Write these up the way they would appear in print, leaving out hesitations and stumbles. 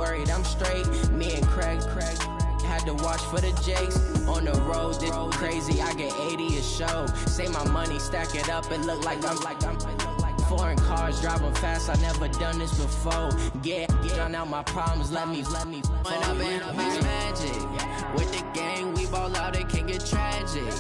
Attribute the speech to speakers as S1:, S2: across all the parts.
S1: worried, I'm straight. Me and Craig had to watch for the Jakes. On the road, this crazy, I get 80 a show. Say my money, stack it up, it look like I'm foreign cars, driving fast, I never done this before. Get drown out my problems, let me When up in a mix magic. With the gang, we ball out, it can get tragic.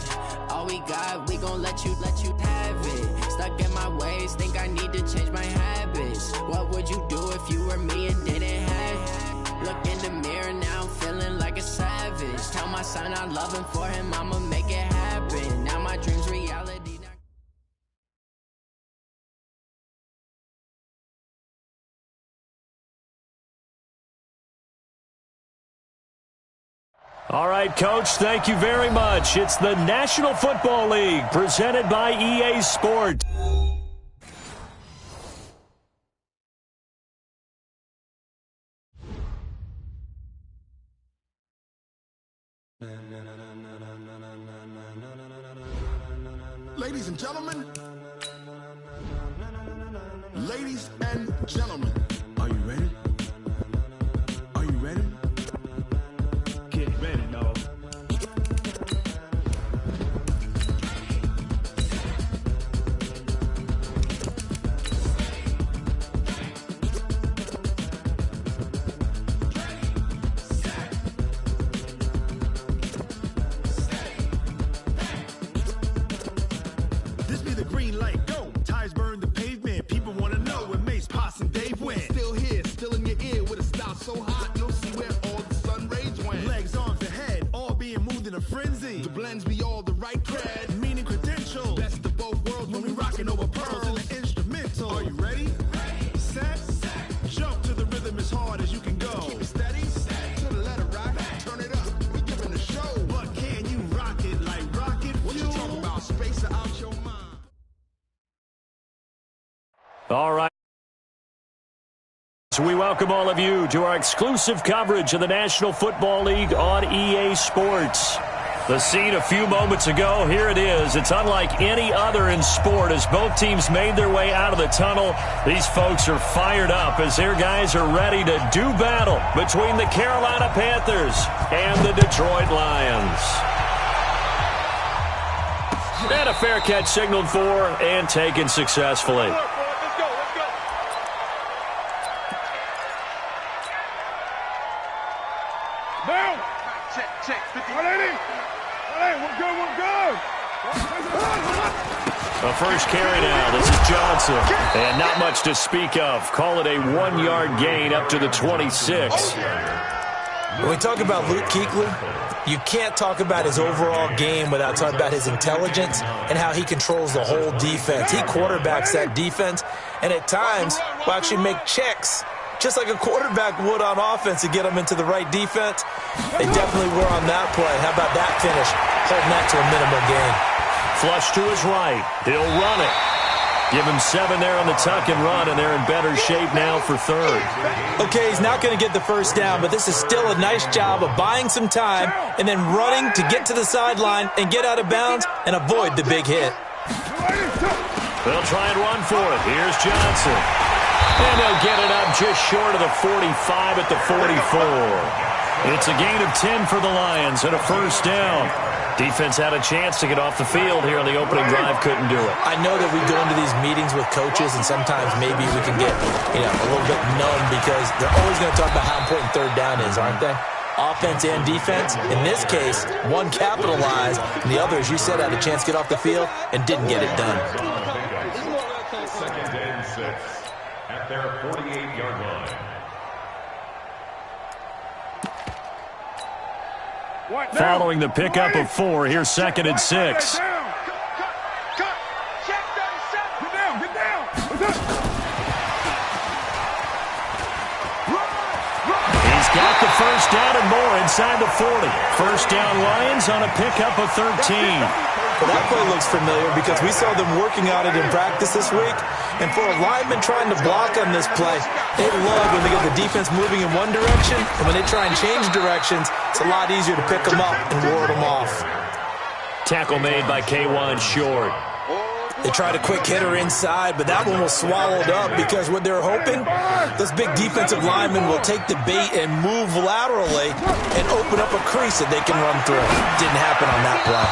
S1: All we got, we gon' let you have it. Stuck in my ways, think I need to change my habits. What would you do if you were me and didn't have it? Look in the mirror now, I'm feeling like a savage. Tell my son I love him, for him I'ma make it happen. Now my dream's reality.
S2: All right, Coach, thank you very much. It's the National Football League presented by EA Sports.
S3: Ladies and gentlemen, ladies and gentlemen, are you ready? Are you ready? Get ready, dog. This be the green light, go. Tires burn the pavement. People want to know where Mace, Potts, and Dave went. Still here, still in your ear with a style so hot, you'll see where all the sun rays went. Legs, arms, and head, all being moved in a frenzy. The blends be all the right cred, meaning credentials. Best of both worlds when we rockin' over pearls in the instrumental. Are you ready? Set, jump to the rhythm as hard as you can go. Keep it steady, to the letter rock. Turn it up, we giving the show. But can you rock it like rocket fuel? What you talking about? Space out your mind.
S2: All right. So we welcome all of you to our exclusive coverage of the National Football League on EA Sports. The scene a few moments ago, here it is. It's unlike any other in sport as both teams made their way out of the tunnel. These folks are fired up as their guys are ready to do battle between the Carolina Panthers and the Detroit Lions. And a fair catch signaled for and taken successfully.
S4: Down. Check. 180. 180. We're good.
S2: A first carry now. This is Johnson. And not much to speak of. Call it a 1-yard gain up to the 26.
S5: When we talk about Luke Kuechly, you can't talk about his overall game without talking about his intelligence and how he controls the whole defense. He quarterbacks that defense, and at times will actually make checks, just like a quarterback would on offense, to get them into the right defense. They definitely were on that play. How about that finish? Holding that to a minimal gain.
S2: Flush to his right. He'll run it. Give him 7 there on the tuck and run, and they're in better shape now for third.
S5: Okay, he's not going to get the first down, but this is still a nice job of buying some time and then running to get to the sideline and get out of bounds and avoid the big hit.
S2: They'll try and run for it. Here's Johnson. And they'll get it up just short of the 45 at the 44. It's a gain of 10 for the Lions and a first down. Defense had a chance to get off the field here on the opening drive, couldn't do it.
S5: I know that we go into these meetings with coaches, and sometimes maybe we can get, a little bit numb because they're always going to talk about how important third down is, aren't they? Offense and defense. In this case, one capitalized, and the other, as you said, had a chance to get off the field and didn't get it done.
S6: Second and 6 at their 48-yard line.
S2: Following the pickup of 4, here's second and 6. He's got the first down and more inside the 40. First down Lions on a pickup of 13.
S5: Well, that play looks familiar because we saw them working on it in practice this week. And for a lineman trying to block on this play, they love when they get the defense moving in one direction. And when they try and change directions, it's a lot easier to pick them up and ward them off.
S2: Tackle made by K1 Short.
S5: They tried a quick hitter inside, but that one was swallowed up because what they're hoping, those big defensive linemen will take the bait and move laterally and open up a crease that they can run through. Didn't happen on that play.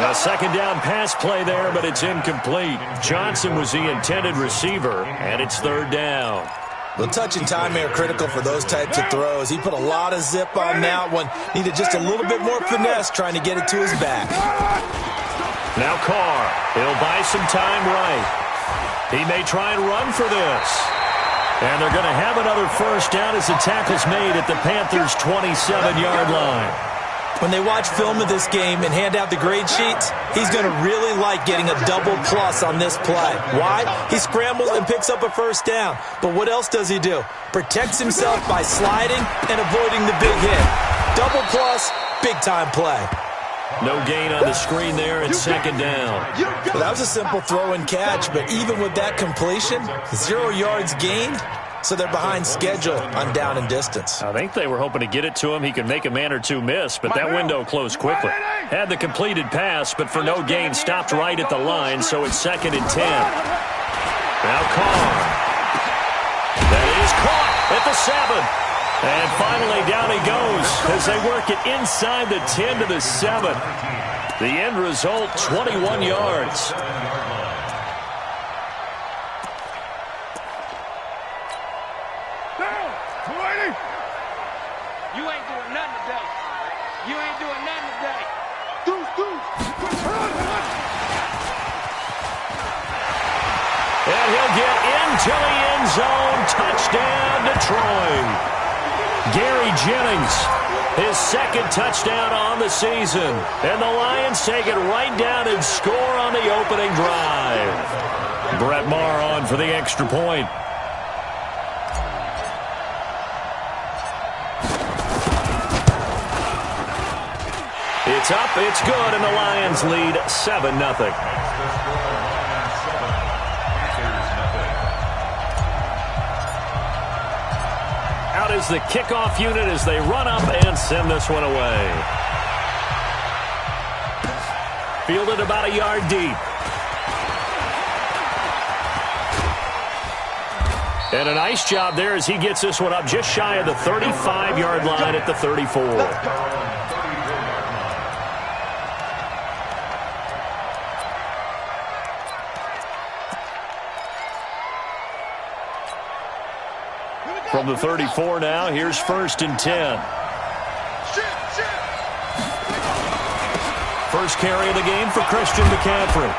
S2: A second down pass play there, but it's incomplete. Johnson was the intended receiver, and it's third down.
S5: The touch and time are critical for those types of throws. He put a lot of zip on that one. Needed just a little bit more finesse trying to get it to his back.
S2: Now Carr. He'll buy some time right. He may try and run for this. And they're going to have another first down as the tackle's made at the Panthers' 27-yard line.
S5: When they watch film of this game and hand out the grade sheets, he's going to really like getting a double plus on this play. Why? He scrambles and picks up a first down. But what else does he do? Protects himself by sliding and avoiding the big hit. Double plus, big-time play.
S2: No gain on the screen there at second down.
S5: Well, that was a simple throw and catch, but even with that completion, 0 yards gained. So they're behind schedule on down and distance.
S2: I think they were hoping to get it to him. He could make a man or two miss, but that window closed quickly. Had the completed pass, but for no gain, stopped right at the line, so it's 2nd and 10. Now Carr. That is caught at the 7. And finally down he goes as they work it inside the 10 to the 7. The end result, 21 yards. And he'll get into the end zone. Touchdown, Detroit. Gary Jennings, his 2nd touchdown on the season. And the Lions take it right down and score on the opening drive. Brett Maher on for the extra point. It's up, it's good, and the Lions lead 7-0. Out is the kickoff unit as they run up and send this one away. Fielded about a yard deep. And a nice job there as he gets this one up just shy of the 35-yard line at the 34. From the 34 now, here's 1st and 10. First carry of the game for Christian McCaffrey.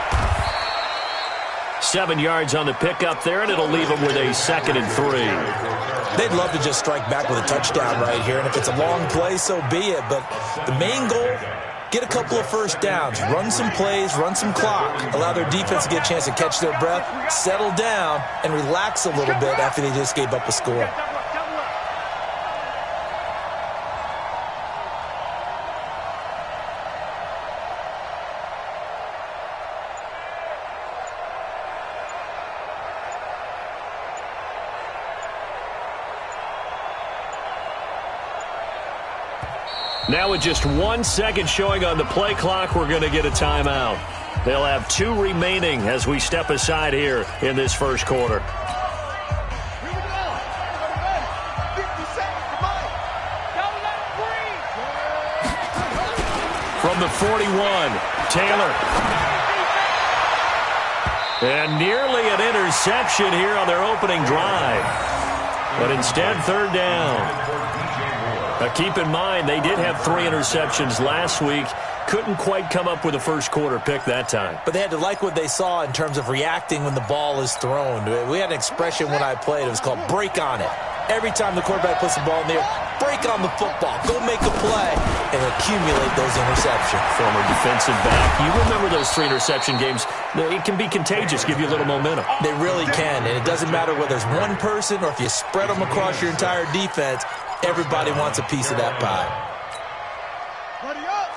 S2: 7 yards on the pickup there, and it'll leave him with a 2nd and 3.
S5: They'd love to just strike back with a touchdown right here, and if it's a long play, so be it. But the main goal, get a couple of first downs, run some plays, run some clock, allow their defense to get a chance to catch their breath, settle down, and relax a little bit after they just gave up a score.
S2: Now with just 1 second showing on the play clock, we're going to get a timeout. They'll have 2 remaining as we step aside here in this first quarter. From the 41, Taylor. And nearly an interception here on their opening drive. But instead, 3rd down. Now keep in mind, they did have 3 interceptions last week. Couldn't quite come up with a first quarter pick that time.
S5: But they had to like what they saw in terms of reacting when the ball is thrown. We had an expression when I played. It was called break on it. Every time the quarterback puts the ball in the air, break on the football. Go make a play and accumulate those interceptions.
S2: Former defensive back. You remember those 3 interception games. It can be contagious, give you a little momentum.
S5: They really can, and it doesn't matter whether it's one person or if you spread them across your entire defense. Everybody wants a piece of that pie.
S4: Buddy up.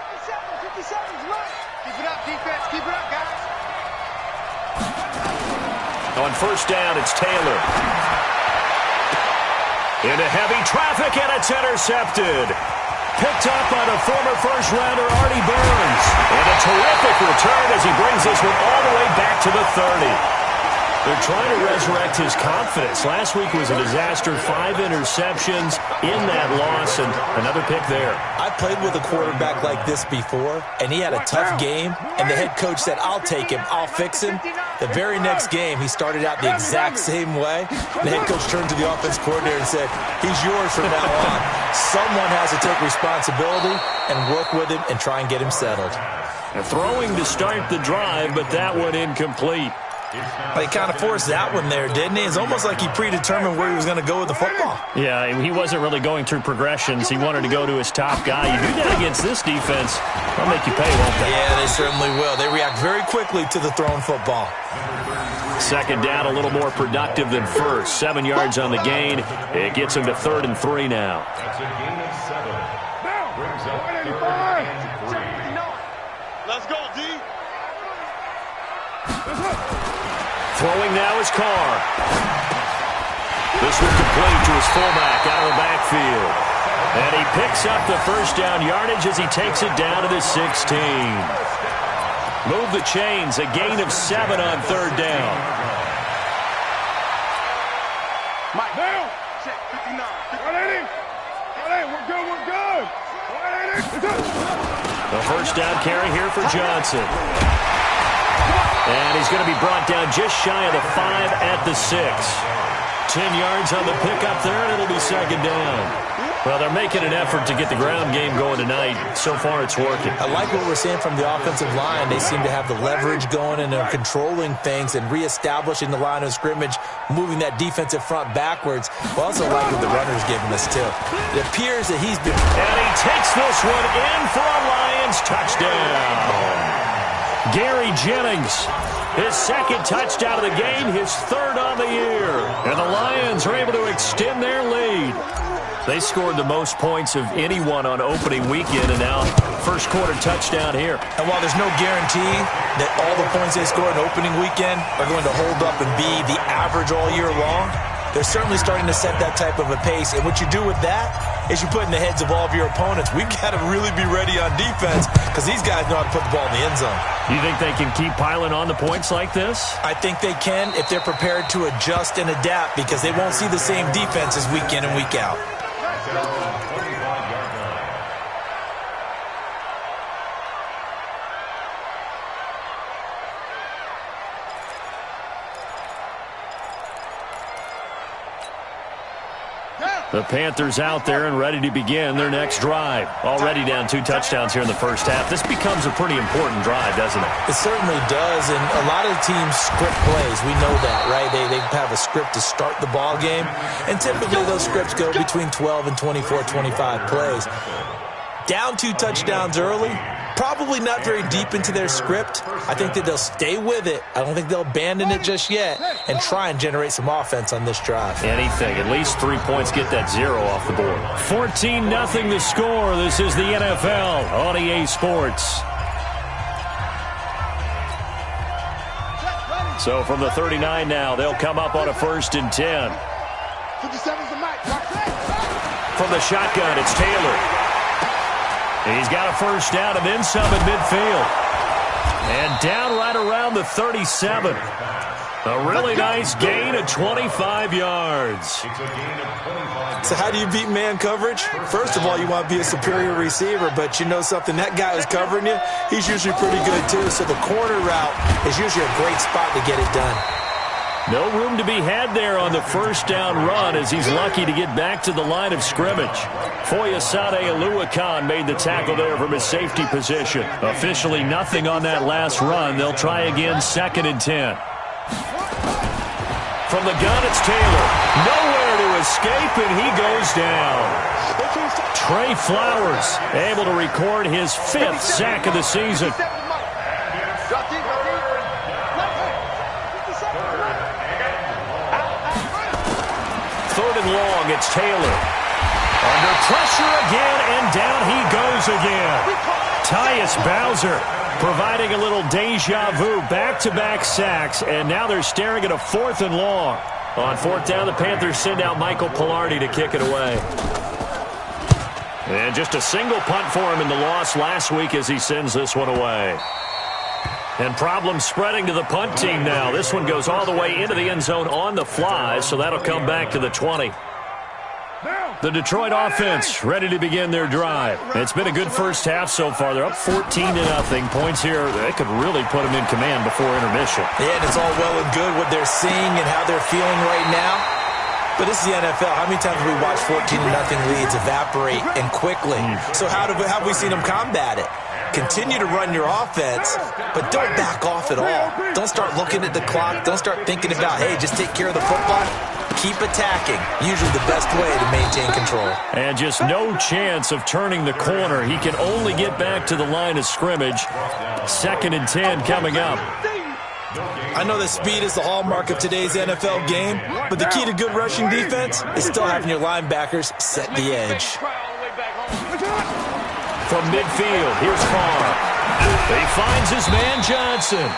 S4: 50 seconds left. Keep it up, defense. Keep it up, guys.
S2: On first down, it's Taylor. Into heavy traffic, and it's intercepted. picked up by the former first-rounder Artie Burns. And a terrific return as he brings this one all the way back to the 30. They're trying to resurrect his confidence. Last week was a disaster. 5 interceptions in that loss, and another pick there.
S5: I played with a quarterback like this before, and he had a tough game, and the head coach said, I'll take him, I'll fix him. The very next game, he started out the exact same way. The head coach turned to the offense coordinator and said, he's yours from now on. Someone has to take responsibility and work with him and try and get him settled.
S2: Throwing to start the drive, but that one incomplete.
S5: He kind of forced that one there, didn't he? It's almost like he predetermined where he was going to go with the football.
S2: Yeah, he wasn't really going through progressions. He wanted to go to his top guy. You do that against this defense, they'll make you pay, won't they?
S5: Yeah, they certainly will. They react very quickly to the thrown football.
S2: Second down, a little more productive than first. 7 yards on the gain. It gets him to 3rd and 3 now.
S6: That's a gain of 7. Brings up 3rd and 3.
S4: Let's go, D.
S2: Throwing now is Carr. This one complete to his fullback out of the backfield. And he picks up the first down yardage as he takes it down to the 16. Move the chains, a gain of 7 on 3rd down.
S4: Mike, down. Check, 59. 180. 180, we're good, we're good. 180.
S2: The first down carry here for Johnson. And he's going to be brought down just shy of the 5 at the 6. 10 yards on the pickup there, and it'll be 2nd down. Well, they're making an effort to get the ground game going tonight. So far, it's working.
S5: I like what we're seeing from the offensive line. They seem to have the leverage going, and they're controlling things and reestablishing the line of scrimmage, moving that defensive front backwards. I also like what the runner's giving us, too. It appears that he's been...
S2: And he takes this one in for a Lions touchdown. Gary Jennings, his 2nd touchdown of the game, his 3rd on the year. And the Lions are able to extend their lead. They scored the most points of anyone on opening weekend, and now first quarter touchdown here.
S5: And while there's no guarantee that all the points they scored in opening weekend are going to hold up and be the average all year long, they're certainly starting to set that type of a pace. And what you do with that is you put in the heads of all of your opponents, we've got to really be ready on defense because these guys know how to put the ball in the end zone.
S2: You think they can keep piling on the points like this?
S5: I think they can if they're prepared to adjust and adapt because they won't see the same defenses week in and week out.
S2: The Panthers out there and ready to begin their next drive. Already down 2 touchdowns here in the first half. This becomes a pretty important drive, doesn't it?
S5: It certainly does, and a lot of the teams script plays. We know that, right? They have a script to start the ball game, and typically those scripts go between 12 and 24, 25 plays. Down 2 touchdowns early, probably not very deep into their script. I think that they'll stay with it. I don't think they'll abandon it just yet and try and generate some offense on this drive.
S2: Anything. At least 3 points, get that 0 off the board. 14-0 the score. This is the NFL on EA Sports. So from the 39 now, they'll come up on a 1st and 10.
S4: 57's the mic.
S2: From the shotgun, it's Taylor. He's got a first down and then some at midfield. And down right around the 37. A really nice gain of 25 yards.
S5: So how do you beat man coverage? First of all, you want to be a superior receiver, but you know something, that guy who's covering you, he's usually pretty good too. So the corner route is usually a great spot to get it done.
S2: No room to be had there on the first down run as he's lucky to get back to the line of scrimmage. Foyesade Aluakan made the tackle there from his safety position. Officially nothing on that last run. They'll try again 2nd and 10. From the gun, it's Taylor. Nowhere to escape, and he goes down. Trey Flowers able to record his 5th sack of the season. Third and long, it's Taylor. Under pressure again, and down he goes again. Tyus Bowser providing a little deja vu, back-to-back sacks, and now they're staring at a 4th and long. On 4th down, the Panthers send out Michael Pilardi to kick it away. And just a single punt for him in the loss last week as he sends this one away. And problems spreading to the punt team now. This one goes all the way into the end zone on the fly, so that'll come back to the 20. The Detroit offense ready to begin their drive. It's been a good first half so far. They're up 14-0. Points here, they could really put them in command before intermission.
S5: Yeah, and it's all well and good what they're seeing and how they're feeling right now. But this is the NFL. How many times have we watched 14-0 leads evaporate and quickly? So how have we seen them combat it? Continue to run your offense, but don't back off at all. Don't start looking at the clock. Don't start thinking about, hey, just take care of the football. Keep attacking. Usually the best way to maintain control.
S2: And just no chance of turning the corner. He can only get back to the line of scrimmage. 2nd and 10 coming up.
S5: I know that speed is the hallmark of today's NFL game, but the key to good rushing defense is still having your linebackers set the edge.
S2: From midfield, here's Carr. He finds his man Johnson.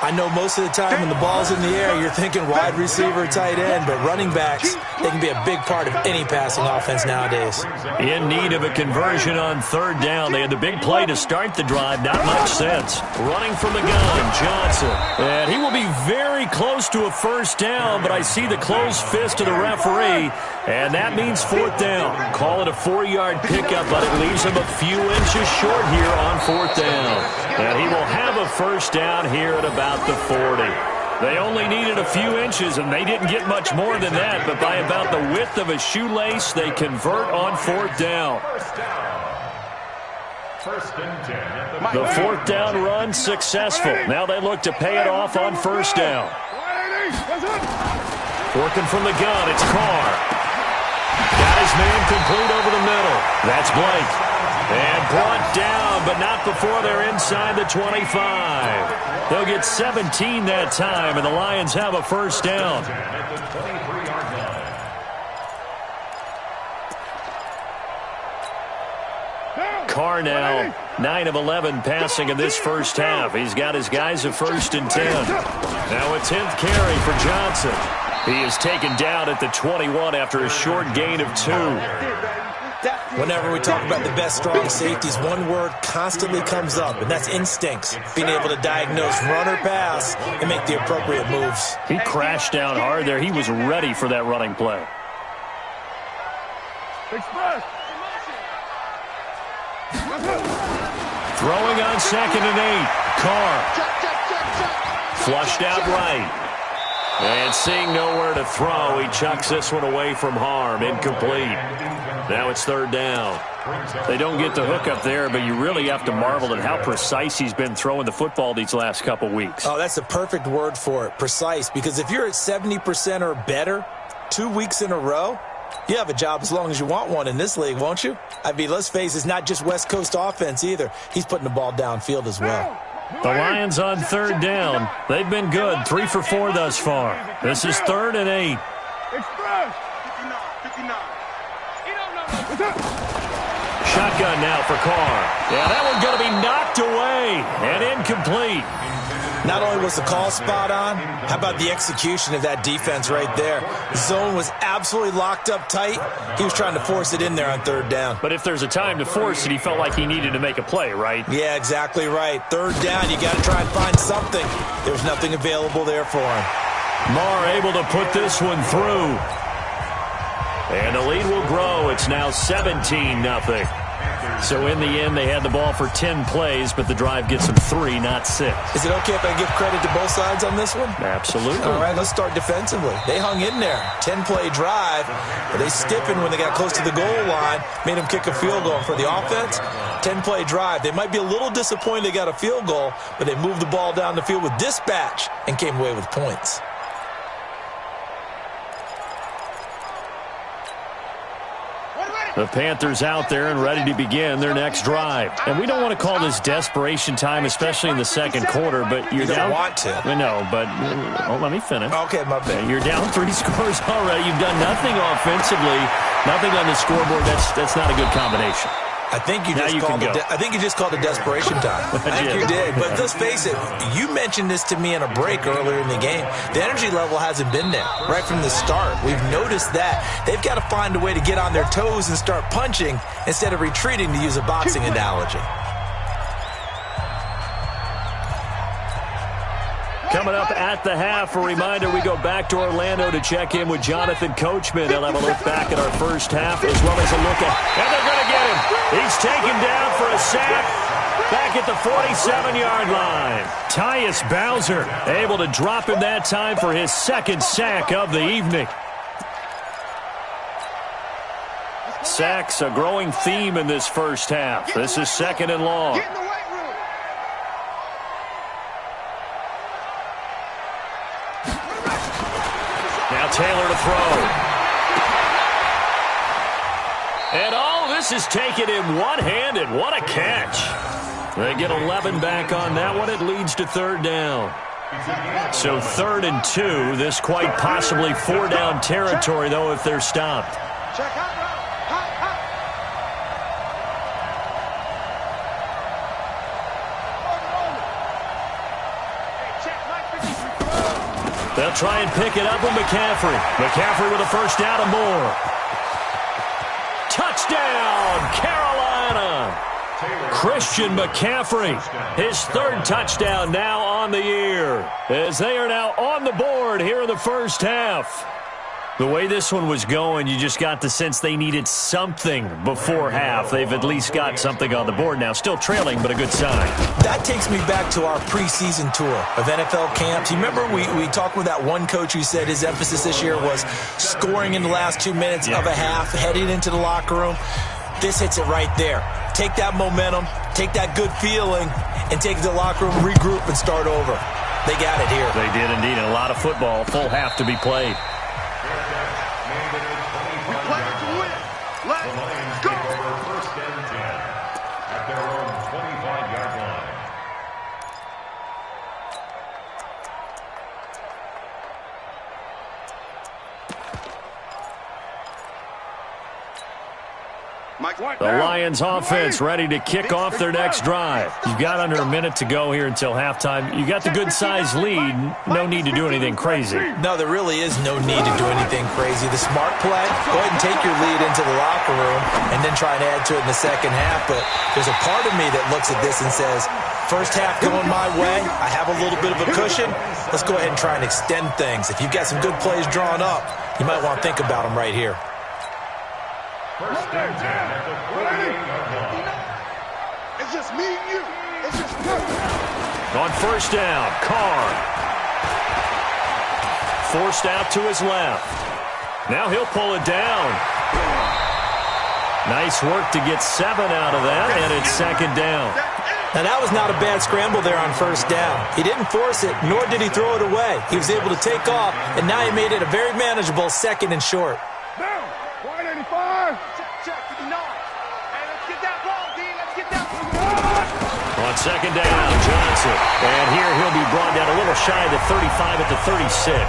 S5: I know most of the time when the ball's in the air, you're thinking wide receiver, tight end, but running backs, they can be a big part of any passing offense nowadays.
S2: In need of a conversion on 3rd down. They had the big play to start the drive. Not much sense. Running from the gun, Johnson. And he will be very close to a 1st down, but I see the closed fist of the referee, and that means 4th down. Call it a 4-yard pickup, but it leaves him a few inches short here on 4th down. And he will have a 1st down here at about the 40. They only needed a few inches, and they didn't get much more than that, but by about the width of a shoelace, they convert on 4th down. The 4th down run successful. Now they look to pay it off on 1st down. Working from the gun, it's Carr. Got his man complete over the middle. That's Blake. And brought down, but not before they're inside the 25. They'll get 17 that time, and the Lions have a 1st down. Carr now 9 of 11 passing in this first half. He's got his guys a 1st and 10. Now a 10th carry for Johnson. He is taken down at the 21 after a short gain of 2.
S5: Whenever we talk about the best strong safeties, one word constantly comes up, and that's instincts. Being able to diagnose run or pass and make the appropriate moves.
S2: He crashed down hard there. He was ready for that running play. Throwing on 2nd and 8. Carr. Flushed out right. And seeing nowhere to throw, he chucks this one away from harm. Incomplete. Now it's 3rd down. They don't get the hook up there, but you really have to marvel at how precise he's been throwing the football these last couple weeks.
S5: Oh, that's the perfect word for it, precise. Because if you're at 70% or better 2 weeks in a row, you have a job as long as you want one in this league, won't you? I mean, let's face it, it's not just West Coast offense either. He's putting the ball downfield as well.
S2: The Lions on 3rd down. They've been good, 3 for 4 thus far. This is 3rd and 8. Shotgun now for Carr. Yeah, that one's going to be knocked away and incomplete.
S5: Not only was the call spot on, how about the execution of that defense right there? The zone was absolutely locked up tight. He was trying to force it in there on 3rd down.
S2: But if there's a time to force it, he felt like he needed to make a play, right?
S5: Yeah, exactly right. 3rd down, you got to try and find something. There's nothing available there for him.
S2: Marr able to put this one through. And the lead will grow. It's now 17-0. So in the end, they had the ball for 10 plays, but the drive gets them 3, not 6.
S5: Is it okay if I give credit to both sides on this one?
S2: Absolutely.
S5: All right, let's start defensively. They hung in there. 10-play drive, but they stiffened when they got close to the goal line, made them kick a field goal. For the offense, 10-play drive. They might be a little disappointed they got a field goal, but they moved the ball down the field with dispatch and came away with points.
S2: The Panthers out there and ready to begin their next drive. And we don't want to call this desperation time, especially in the second quarter, but you're down.
S5: You don't want to.
S2: I know, but let me finish.
S5: Okay, my bad.
S2: You're down 3 scores already. You've done nothing offensively, nothing on the scoreboard. That's not a good combination.
S5: I think you just called a desperation time. I think you did. But let's face it, you mentioned this to me in a break earlier in the game. The energy level hasn't been there right from the start. We've noticed that. They've got to find a way to get on their toes and start punching instead of retreating, to use a boxing analogy.
S2: Coming up at the half, a reminder, we go back to Orlando to check in with Jonathan Coachman. They'll have a look back at our first half as well as a look at, and they're going to get him. He's taken down for a sack back at the 47-yard line. Tyus Bowser able to drop him that time for his second sack of the evening. Sacks, a growing theme in this first half. This is 2nd and long. Taylor to throw. And this is taken in one-handed. What a catch. They get 11 back on that one. It leads to 3rd down. So 3rd and 2. This quite possibly 4-down territory, though, if they're stopped.
S4: Check out.
S2: They'll try and pick it up with McCaffrey. McCaffrey with a first down and more. Touchdown, Carolina. Christian McCaffrey, his 3rd touchdown now on the year, as they are now on the board here in the first half. The way this one was going, you just got the sense they needed something before half. They've at least got something on the board now. Still trailing, but a good sign.
S5: That takes me back to our preseason tour of NFL camps. You remember we talked with that one coach who said his emphasis this year was scoring in the last 2 minutes of a half, heading into the locker room. This hits it right there. Take that momentum, take that good feeling, and take it to the locker room, regroup, and start over. They got it here.
S2: They did indeed, and a lot of football, full half to be played. The Lions offense ready to kick off their next drive. You've got under a minute to go here until halftime. You got the good-sized lead. No need to do anything crazy.
S5: No, there really is no need to do anything crazy. The smart play, go ahead and take your lead into the locker room and then try and add to it in the second half. But there's a part of me that looks at this and says, first half going my way, I have a little bit of a cushion. Let's go ahead and try and extend things. If you've got some good plays drawn up, you might want to think about them right here.
S3: First and 10 at the 48-yard line.
S4: It's just me and you. It's just me.
S2: On first down, Carr. Forced out to his left. Now he'll pull it down. Nice work to get 7 out of that, and it's 2nd down.
S5: Now, that was not a bad scramble there on first down. He didn't force it, nor did he throw it away. He was able to take off, and now he made it a very manageable 2nd and short.
S3: Down. 185.
S4: Check 59. Hey, let's get that ball, D. Let's get that ball.
S2: On 2nd down, Johnson. And here he'll be brought down a little shy of the 35 at the 36.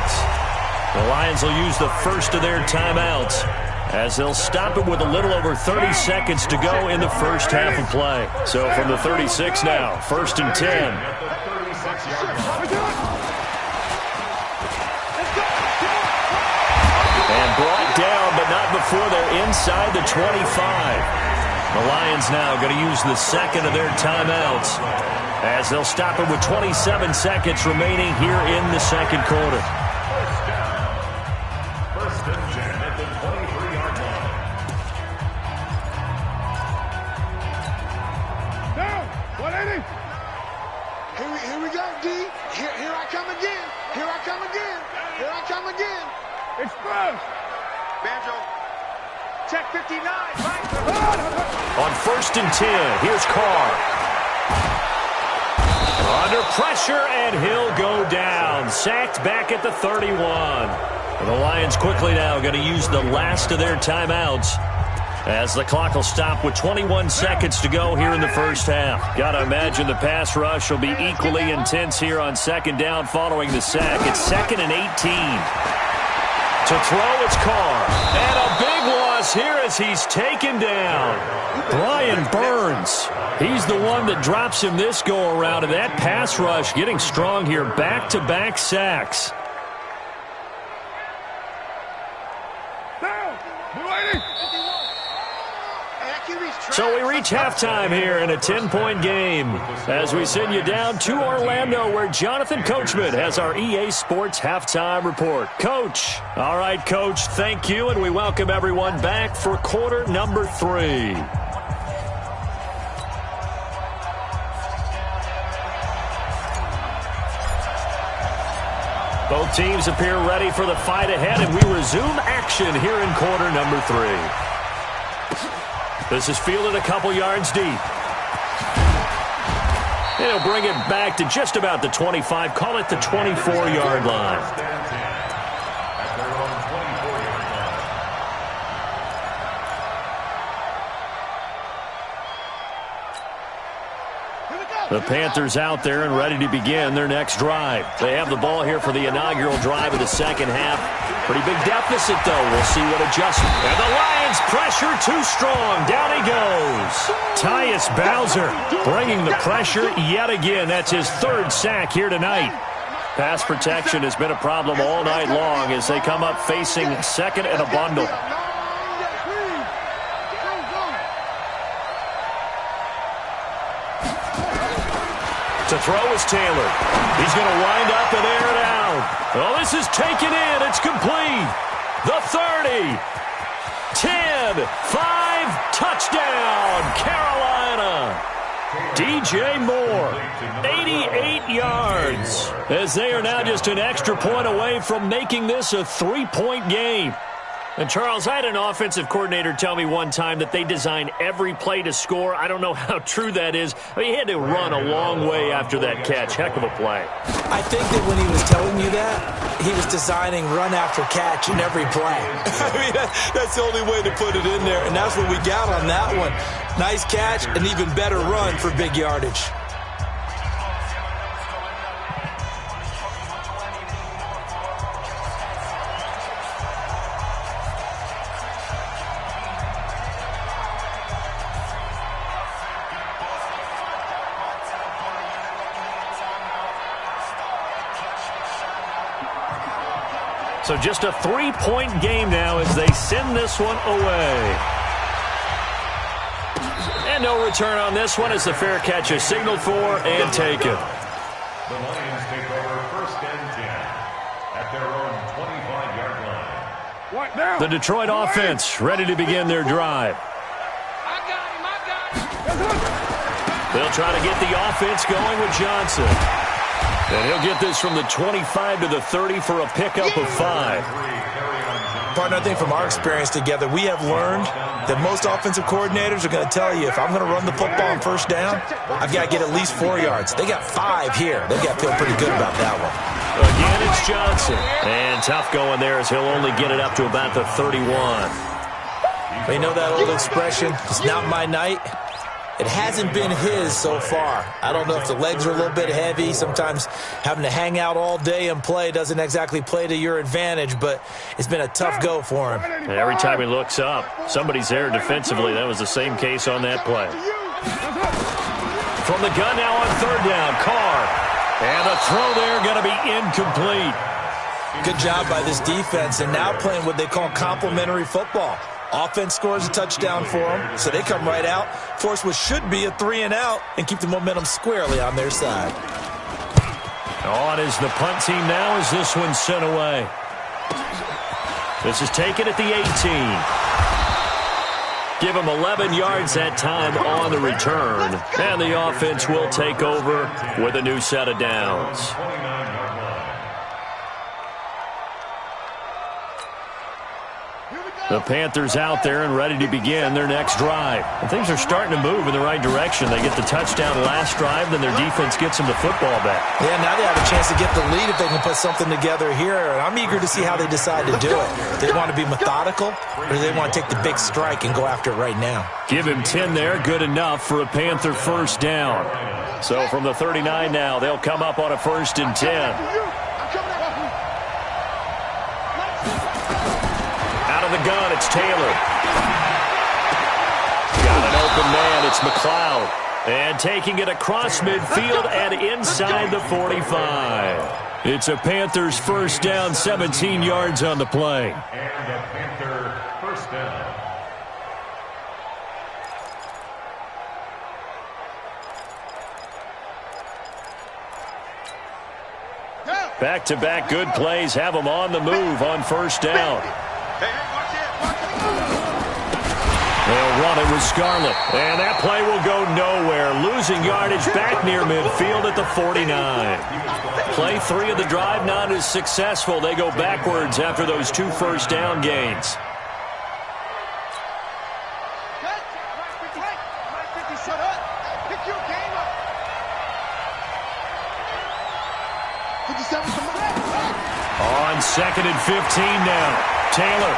S2: The Lions will use the first of their timeouts as they'll stop it with a little over 30 seconds to go in the first half of play. So from the 36 now, 1st and 10. And brought down, but not before they're inside the 25. The Lions now going to use the second of their timeouts as they'll stop it with 27 seconds remaining here in the second quarter.
S6: First and 10 at the 23-yard line.
S3: Down. 180.
S4: Here we go, D. Here I come again. Here I come again. Here I come again.
S3: Express.
S4: Banjo. Check 59. Right.
S2: On 1st and 10, here's Carr. Under pressure, and he'll go down. Sacked back at the 31. The Lions quickly now going to use the last of their timeouts as the clock will stop with 21 seconds to go here in the first half. Got to imagine the pass rush will be equally intense here on 2nd down following the sack. It's 2nd and 18. To throw, it's Carr. And a big one. across here as he's taken down. Brian Burns. He's the one that drops him this go-around, and that pass rush getting strong here. Back-to-back sacks. So we reach halftime here in a 10-point game as we send you down to Orlando where Jonathan Coachman has our EA Sports halftime report. Coach. All right, Coach, thank you, and we welcome everyone back for quarter number 3. Both teams appear ready for the fight ahead, and we resume action here in quarter number 3. This is fielded a couple yards deep. And he'll bring it back to just about the 25. Call it the 24-yard line. The Panthers out there and ready to begin their next drive. They have the ball here for the inaugural drive of the second half. Pretty big deficit, though. We'll see what adjustment. And the Lions pressure too strong. Down he goes. Tyus Bowser bringing the pressure yet again. That's his 3rd sack here tonight. Pass protection has been a problem all night long as they come up facing second and a bundle. To throw is Taylor. He's going to wind up and air it out. Oh, this is taken in. It's complete. The 30. 10. 5. Touchdown, Carolina. DJ Moore, 88 yards. As they are now just an extra point away from making this a 3-point game. And, Charles, I had an offensive coordinator tell me one time that they design every play to score. I don't know how true that is. I mean, he had to run a long way after that catch. Heck of a play.
S5: I think that when he was telling you that, he was designing run after catch in every play. I mean, that's the only way to put it in there, and that's what we got on that one. Nice catch, an even better run for big yardage.
S2: So just a 3-point game now as they send this one away. And no return on this one as the fair catch is signaled for and taken.
S6: The Lions take over 1st and 10 at their own 25-yard line.
S3: What now?
S2: The Detroit offense ready to begin their drive. They'll try to get the offense going with Johnson. And he'll get this from the 25 to the 30 for a pickup of 5.
S5: Partner, I think from our experience together, we have learned that most offensive coordinators are going to tell you, if I'm going to run the football on 1st down, I've got to get at least 4 yards. They got 5 here. They've got to feel pretty good about that one.
S2: Again, it's Johnson. And tough going there as he'll only get it up to about the 31.
S5: You know that old expression, it's not my night? It hasn't been his so far. I don't know if the legs are a little bit heavy. Sometimes having to hang out all day and play doesn't exactly play to your advantage, but it's been a tough go for him.
S2: And every time he looks up, somebody's there defensively. That was the same case on that play. From the gun now on 3rd down, Carr. And the throw there going to be incomplete.
S5: Good job by this defense, and now playing what they call complementary football. Offense scores a touchdown for them, so they come right out, force what should be a 3-and-out, and keep the momentum squarely on their side.
S2: On is the punt team now as this one's sent away. This is taken at the 18. Give them 11 yards that time on the return, and the offense will take over with a new set of downs. The Panthers out there and ready to begin their next drive. And things are starting to move in the right direction. They get the touchdown last drive, then their defense gets them the football back.
S5: Yeah, now they have a chance to get the lead if they can put something together here. And I'm eager to see how they decide to do it. Do they want to be methodical, or do they want to take the big strike and go after it right now?
S2: Give him 10 there, good enough for a Panther 1st down. So from the 39 now, they'll come up on a 1st and 10. The the gun, it's Taylor. Got an open man, it's McLeod. And taking it across midfield and inside the 45. It's a Panthers first down, 17 yards on the play.
S6: And a Panther first down.
S2: Back-to-back good plays have them on the move on first down. They'll run it with Scarlett. And that play will go nowhere. Losing yardage back near midfield at the 49. Play 3 of the drive not as successful. They go backwards after those 2 first down gains. On 2nd and 15 now. Taylor.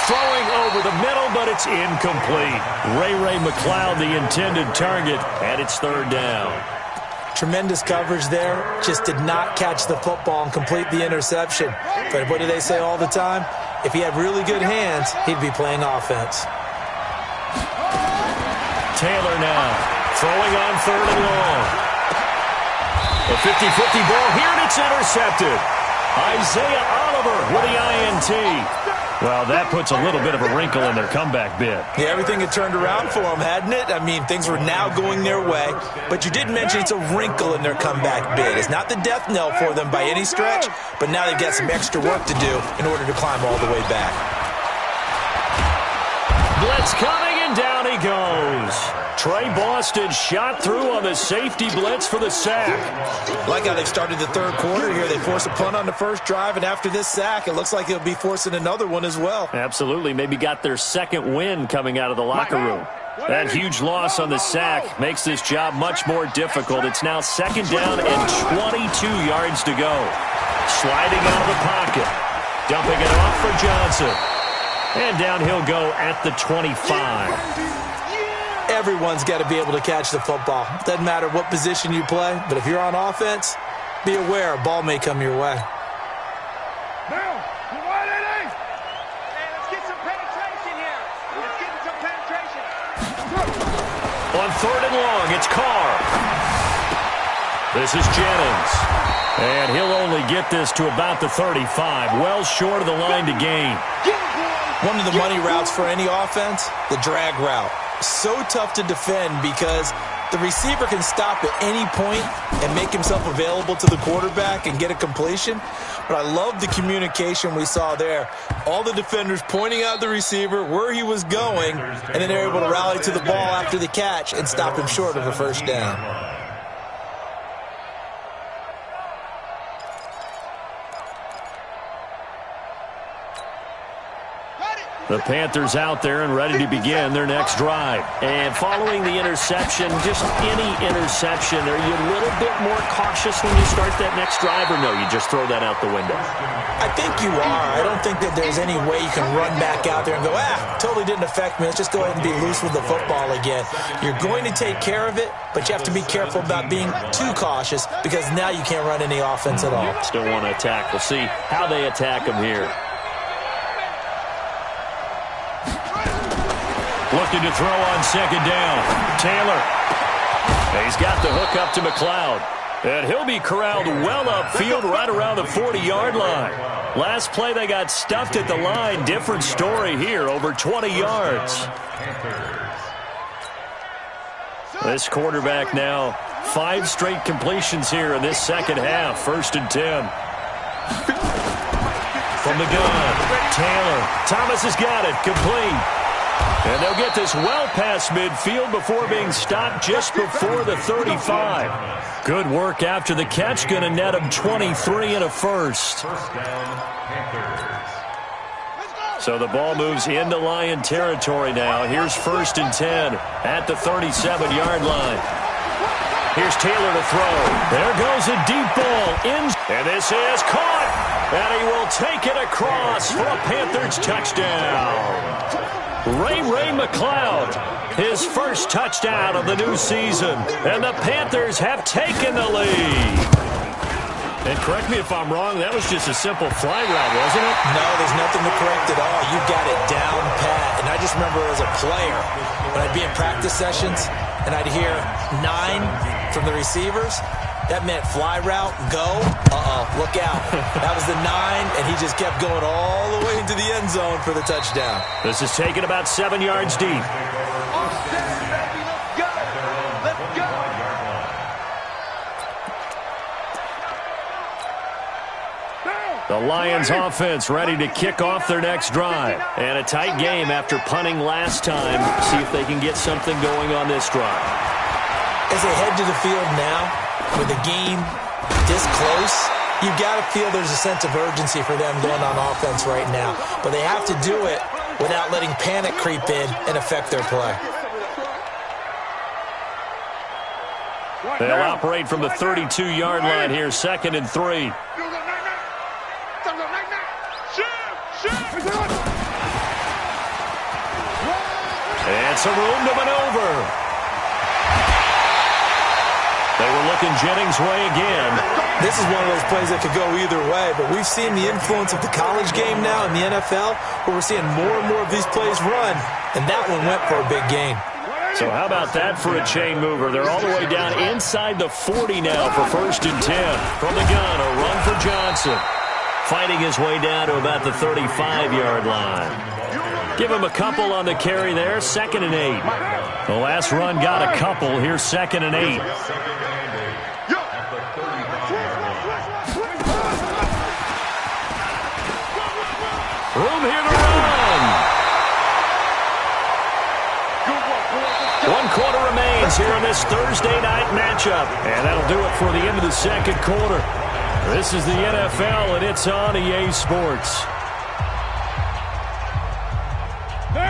S2: Throwing over the middle, but it's incomplete. Ray McLeod, the intended target, and it's 3rd down.
S5: Tremendous coverage there. Just did not catch the football and complete the interception. But what do they say all the time? If he had really good hands, he'd be playing offense.
S2: Taylor now. Throwing on 3rd and long. A 50-50 ball here, and it's intercepted. Isaiah Oliver with the INT. Well, that puts a little bit of a wrinkle in their comeback bid.
S5: Yeah, everything had turned around for them, hadn't it? I mean, things were now going their way. But you did mention it's a wrinkle in their comeback bid. It's not the death knell for them by any stretch, but now they've got some extra work to do in order to climb all the way back.
S2: Blitz coming, and down he goes. Trey Boston shot through on the safety blitz for the sack.
S5: Like how they started the 3rd quarter here. They forced a punt on the first drive, and after this sack, it looks like they'll be forcing another one as well.
S2: Absolutely. Maybe got their 2nd win coming out of the locker room. That huge loss on the sack makes this job much more difficult. It's now 2nd down and 22 yards to go. Sliding out of the pocket. Dumping it off for Johnson. And down he'll go at the 25.
S5: Everyone's got to be able to catch the football. Doesn't matter what position you play, but if you're on offense, be aware a ball may come your way.
S4: Now, let's get some penetration here. Let's get some penetration.
S2: On 3rd and long, it's Carr. This is Jennings. And he'll only get this to about the 35, well short of the line to gain.
S5: One of the money routes for any offense, the drag route. So tough to defend because the receiver can stop at any point and make himself available to the quarterback and get a completion. But I love the communication we saw there. All the defenders pointing out the receiver, where he was going, and then they're able to rally to the ball after the catch and stop him short of a first down.
S2: The Panthers out there and ready to begin their next drive. And following the interception, just any interception, are you a little bit more cautious when you start that next drive, or no, you just throw that out the window?
S5: I think you are. I don't think that there's any way you can run back out there and go, totally didn't affect me. Let's just go ahead and be loose with the football again. You're going to take care of it, but you have to be careful about being too cautious because now you can't run any offense at all.
S2: Still want to attack. We'll see how they attack him here. Looking to throw on 2nd down. Taylor. He's got the hook up to McLeod. And he'll be corralled well upfield right around the 40-yard line. Last play they got stuffed at the line. Different story here, over 20 yards. This quarterback now, 5 straight completions here in this second half. 1st and 10. From the gun, Taylor. Thomas has got it, complete. And they'll get this well past midfield before being stopped just before the 35. Good work after the catch. Going to net him 23 and a first.
S6: First down, Panthers.
S2: So the ball moves into Lion territory now. Here's 1st and 10 at the 37-yard line. Here's Taylor to throw. There goes a deep ball in. And this is caught. And he will take it across for a Panthers touchdown. Ray McLeod, his first touchdown of the new season, and the Panthers have taken the lead. And correct me if I'm wrong, that was just a simple fly route, wasn't it?
S5: No, there's nothing to correct at all. You got it down pat. And I just remember as a player, when I'd be in practice sessions and I'd hear 9 from the receivers, that meant fly route, go. Look out. That was the 9, and he just kept going all the way into the end zone for the touchdown.
S2: This is taken about 7 yards deep. The Lions offense ready to kick off their next drive. And a tight game after punting last time. See if they can get something going on this drive.
S5: As they head to the field now, with the game this close, you've got to feel there's a sense of urgency for them going on offense right now. But they have to do it without letting panic creep in and affect their play.
S2: They'll operate from the 32-yard line here, 2nd and 3. And some room to maneuver. They were looking Jennings' way again.
S5: This is one of those plays that could go either way, but we've seen the influence of the college game now in the NFL, where we're seeing more and more of these plays run, and that one went for a big gain.
S2: So how about that for a chain mover? They're all the way down inside the 40 now for 1st and 10. From the gun, a run for Johnson. Fighting his way down to about the 35-yard line. Give him a couple on the carry there, 2nd and 8. The last run got a couple. Here's 2nd and 8. Room here to run. 1 quarter remains here in this Thursday night matchup. And that'll do it for the end of the 2nd quarter. This is the NFL, and it's on EA Sports.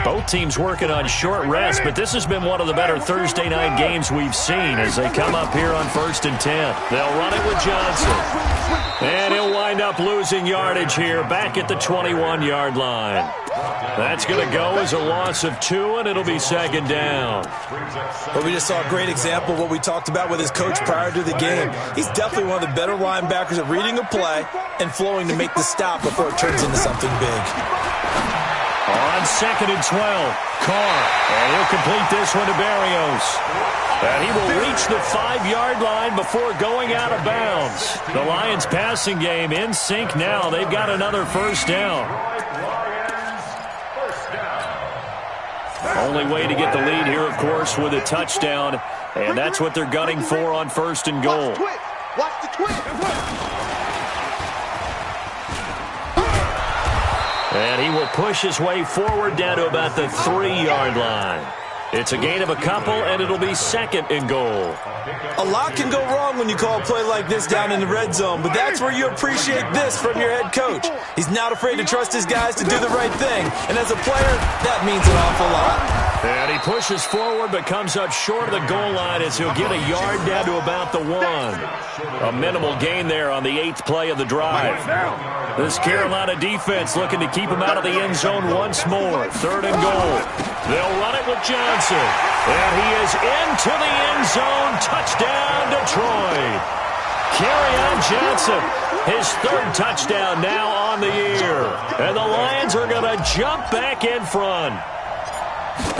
S2: Both teams working on short rest, but this has been one of the better Thursday night games we've seen as they come up here on 1st and 10. They'll run it with Johnson. And he'll wind up losing yardage here back at the 21-yard line. That's going to go as a loss of 2, and it'll be 2nd down.
S5: Well, we just saw a great example of what we talked about with his coach prior to the game. He's definitely one of the better linebackers at reading a play and flowing to make the stop before it turns into something big.
S2: On 2nd and 12, Carr, and he'll complete this one to Barrios. And he will reach the 5-yard line before going out of bounds. The Lions passing game in sync now. They've got another 1st down. Only way to get the lead here, of course, with a touchdown. And that's what they're gunning for on 1st and goal.
S4: Watch the twist.
S2: And he will push his way forward down to about the 3-yard line. It's a gain of a couple, and it'll be 2nd and goal.
S5: A lot can go wrong when you call a play like this down in the red zone, but that's where you appreciate this from your head coach. He's not afraid to trust his guys to do the right thing, and as a player, that means an awful lot.
S2: And he pushes forward but comes up short of the goal line as he'll get a yard down to about the 1. A minimal gain there on the 8th play of the drive. This Carolina defense looking to keep him out of the end zone once more. 3rd and goal. They'll run it with Johnson. And he is into the end zone. Touchdown, Detroit. Kerryon Johnson, his 3rd touchdown now on the year. And the Lions are going to jump back in front.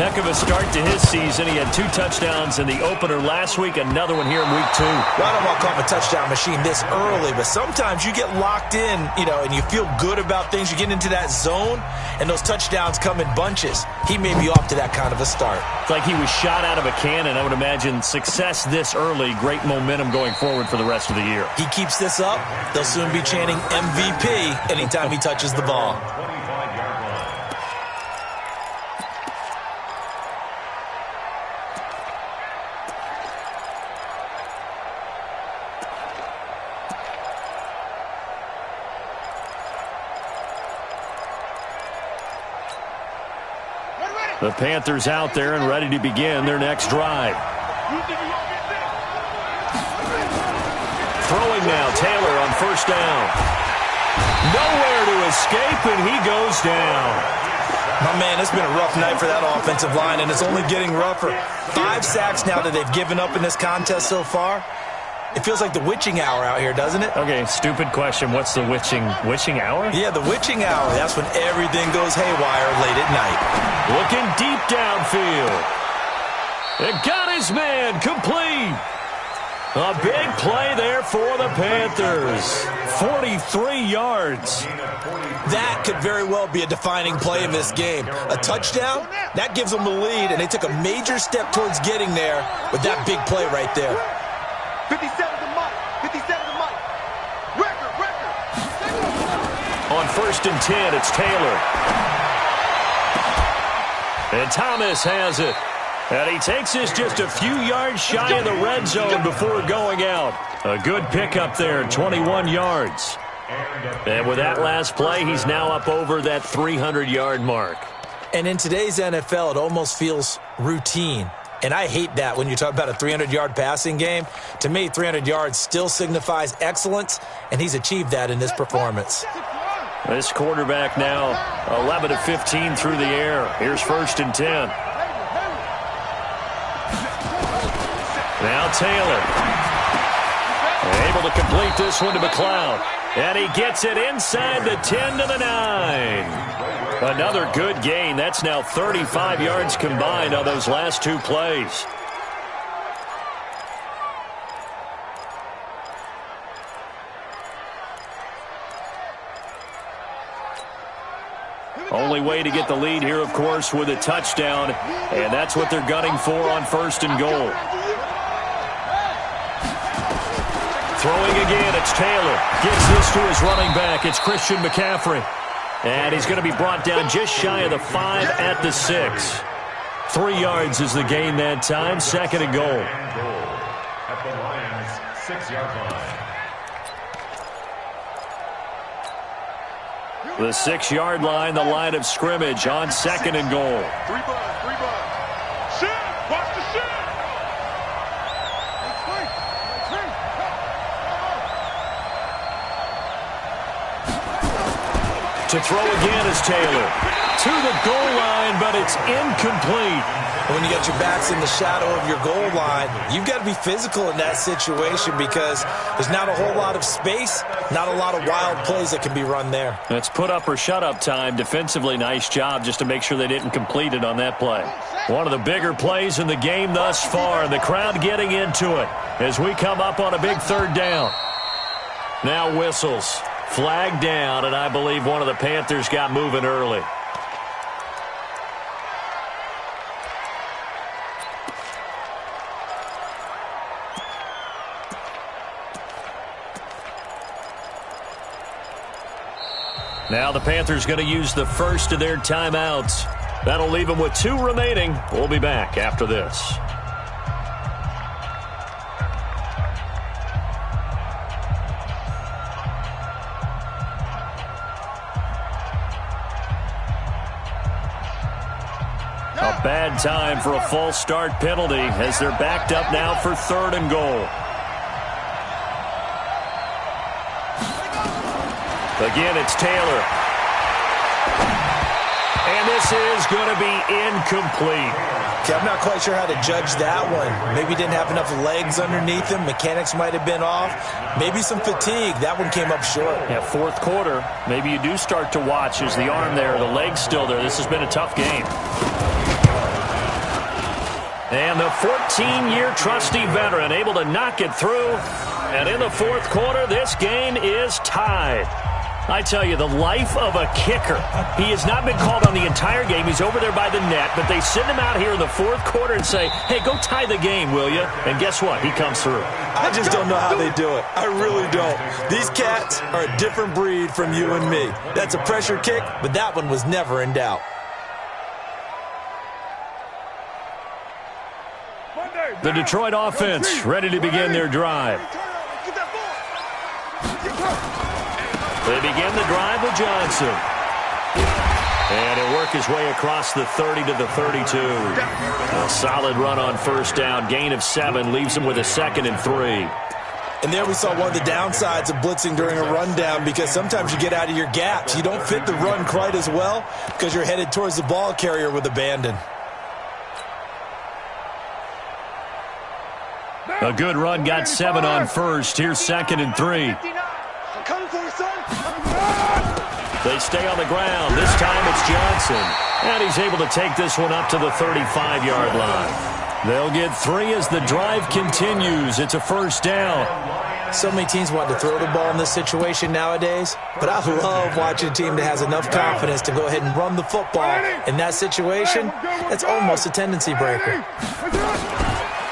S2: Heck of a start to his season. He had 2 touchdowns in the opener last week, another one here in week 2.
S5: Well, I don't want to call him a touchdown machine this early, but sometimes you get locked in, and you feel good about things. You get into that zone, and those touchdowns come in bunches. He may be off to that kind of a start.
S2: It's like he was shot out of a cannon. I would imagine success this early, great momentum going forward for the rest of the year.
S5: He keeps this up, they'll soon be chanting MVP anytime he touches the ball.
S2: The Panthers out there and ready to begin their next drive. Throwing now, Taylor on 1st down. Nowhere to escape, and he goes down.
S5: My man, it's been a rough night for that offensive line, and it's only getting rougher. 5 sacks now that they've given up in this contest so far. It feels like the witching hour out here, doesn't it?
S2: Okay, stupid question. What's the witching hour?
S5: Yeah, the witching hour. That's when everything goes haywire late at night.
S2: Looking deep downfield. It got his man complete. A big play there for the Panthers. 43 yards.
S5: That could very well be a defining play in this game. A touchdown, that gives them the lead, and they took a major step towards getting there with that big play right there.
S4: 57 to Mike. 57 to Mike. Record.
S2: On 1st and 10, it's Taylor. And Thomas has it. And he takes this just a few yards shy of the red zone before going out. A good pickup there, 21 yards. And with that last play, he's now up over that 300-yard mark.
S5: And in today's NFL, it almost feels routine. And I hate that when you talk about a 300-yard passing game. To me, 300 yards still signifies excellence, and he's achieved that in this performance.
S2: This quarterback now 11 of 15 through the air. Here's 1st and 10. Now Taylor. Able to complete this one to McLeod. And he gets it inside the 10 to the 9. Another good gain. That's now 35 yards combined on those last two plays. Only way to get the lead here, of course, with a touchdown. And that's what they're gunning for on 1st and goal. Throwing again, it's Taylor. Gets this to his running back. It's Christian McCaffrey. And he's going to be brought down just shy of the 5 at the 6. 3 yards is the gain that time. 2nd and goal.
S6: At the Lions' 6-yard line.
S2: The 6-yard line, the line of scrimmage on 2nd and goal.
S4: 3 bucks. Shit! Watch the shit!
S2: To throw again is Taylor. To the goal line, but it's incomplete.
S5: When you got your backs in the shadow of your goal line, you've got to be physical in that situation because there's not a whole lot of space, not a lot of wild plays that can be run there.
S2: It's put up or shut up time. Defensively, nice job just to make sure they didn't complete it on that play. One of the bigger plays in the game thus far, and the crowd getting into it as we come up on a big 3rd down. Now whistles. Flag down, and I believe one of the Panthers got moving early. Now the Panthers going to use the first of their timeouts. That'll leave them with 2 remaining. We'll be back after this. A bad time for a false start penalty as they're backed up now for 3rd and goal. Again, it's Taylor. And this is going to be incomplete.
S5: Okay, I'm not quite sure how to judge that one. Maybe he didn't have enough legs underneath him. Mechanics might have been off. Maybe some fatigue. That one came up short.
S2: Yeah, 4th quarter. Maybe you do start to watch as the arm there, the leg's still there. This has been a tough game. And the 14-year trusty veteran able to knock it through. And in the 4th quarter, this game is tied. I tell you, the life of a kicker. He has not been called on the entire game. He's over there by the net, but they send him out here in the 4th quarter and say, hey, go tie the game, will you? And guess what? He comes through.
S5: I just don't know how they do it. I really don't. These cats are a different breed from you and me. That's a pressure kick, but that one was never in doubt.
S2: The Detroit offense ready to begin their drive. They begin the drive with Johnson. And he'll work his way across the 30 to the 32. A solid run on 1st down. Gain of 7 leaves him with a 2nd and 3.
S5: And there we saw one of the downsides of blitzing during a rundown because sometimes you get out of your gaps. You don't fit the run quite as well because you're headed towards the ball carrier with abandon.
S2: A good run got 7 on first. Here's 2nd and 3.
S4: I'm coming for you, son.
S2: They stay on the ground. This time it's Johnson. And he's able to take this one up to the 35-yard line. They'll get 3 as the drive continues. It's a first down.
S5: So many teams want to throw the ball in this situation nowadays, but I love watching a team that has enough confidence to go ahead and run the football. In that situation, that's almost a tendency breaker.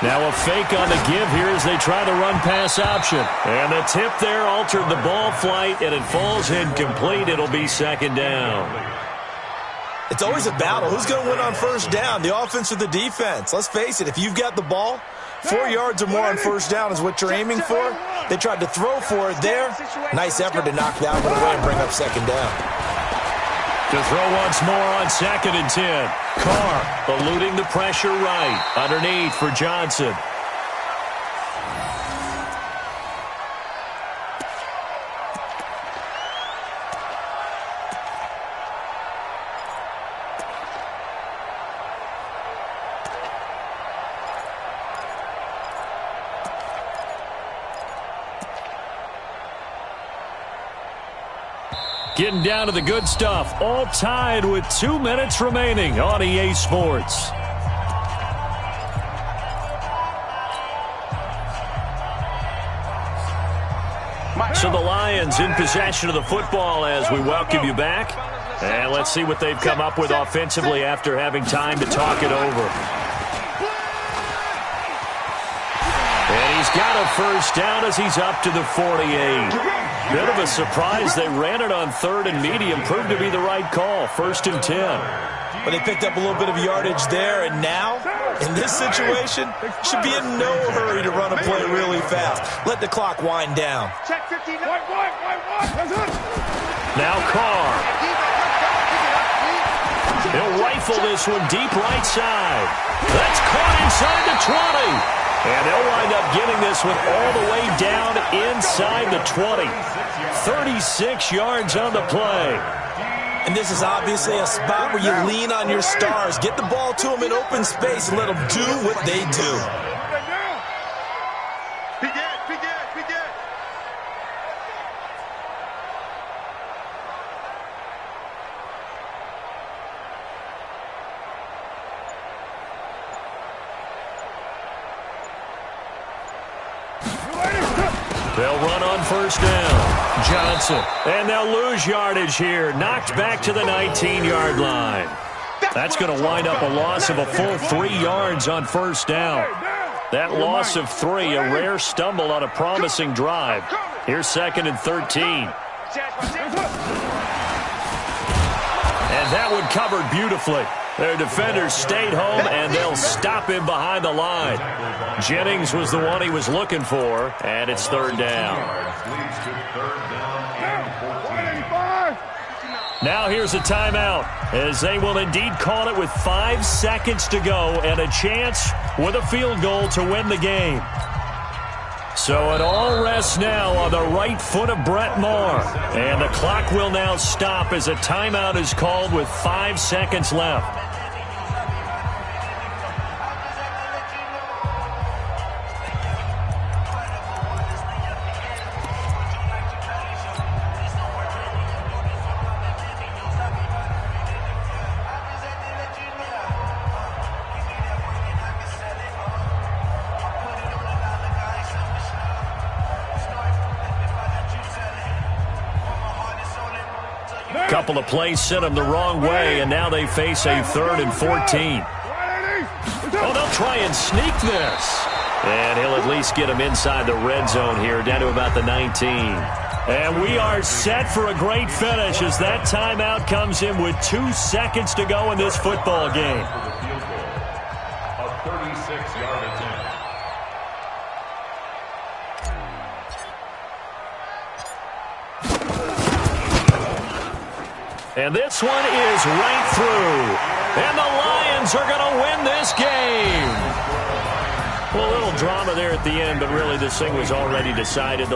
S2: Now a fake on the give here as they try the run-pass option. And the tip there altered the ball flight, and it falls incomplete. It'll be 2nd down.
S5: It's always a battle. Who's going to win on first down, the offense or the defense? Let's face it, if you've got the ball, 4 yards or more on first down is what you're aiming for. They tried to throw for it there. Nice effort to knock that one away and bring up 2nd down.
S2: To throw once more on 2nd and 10. Carr eluding the pressure right. Underneath for Johnson. Getting down to the good stuff. All tied with 2 minutes remaining on EA Sports. So the Lions in possession of the football as we welcome you back. And let's see what they've come up with offensively after having time to talk it over. And he's got a first down as he's up to the 48. Bit of a surprise. They ran it on 3rd and medium. Proved to be the right call. 1st and 10.
S5: But they picked up a little bit of yardage there, and now, in this situation, should be in no hurry to run a play really fast. Let the clock wind down.
S4: Check 15.
S2: Now Carr. He'll rifle this one deep right side. That's caught inside the 20. And they'll wind up getting this one all the way down inside the 20. 36 yards on the play.
S5: And this is obviously a spot where you lean on your stars. Get the ball to them in open space and let them do what they do.
S2: They'll run on first down. Johnson. And they'll lose yardage here. Knocked back to the 19-yard line. That's going to wind up a loss of a full 3 yards on first down. That loss of 3, a rare stumble on a promising drive. Here's 2nd and 13. And that one covered beautifully. Their defenders stayed home, and they'll stop him behind the line. Jennings was the one he was looking for, and it's 3rd down. Now here's a timeout, as they will indeed call it with 5 seconds to go and a chance with a field goal to win the game. So it all rests now on the right foot of Brett Maher. And the clock will now stop as a timeout is called with 5 seconds left. Couple of plays sent them the wrong way, and now they face a 3rd and 14. Oh, they'll try and sneak this. And he'll at least get him inside the red zone here, down to about the 19. And we are set for a great finish as that timeout comes in with 2 seconds to go in this football game.
S6: A 36-yard attempt.
S2: And this one is right through. And the Lions are going to win this game. Well, a little drama there at the end, but really this thing was already decided.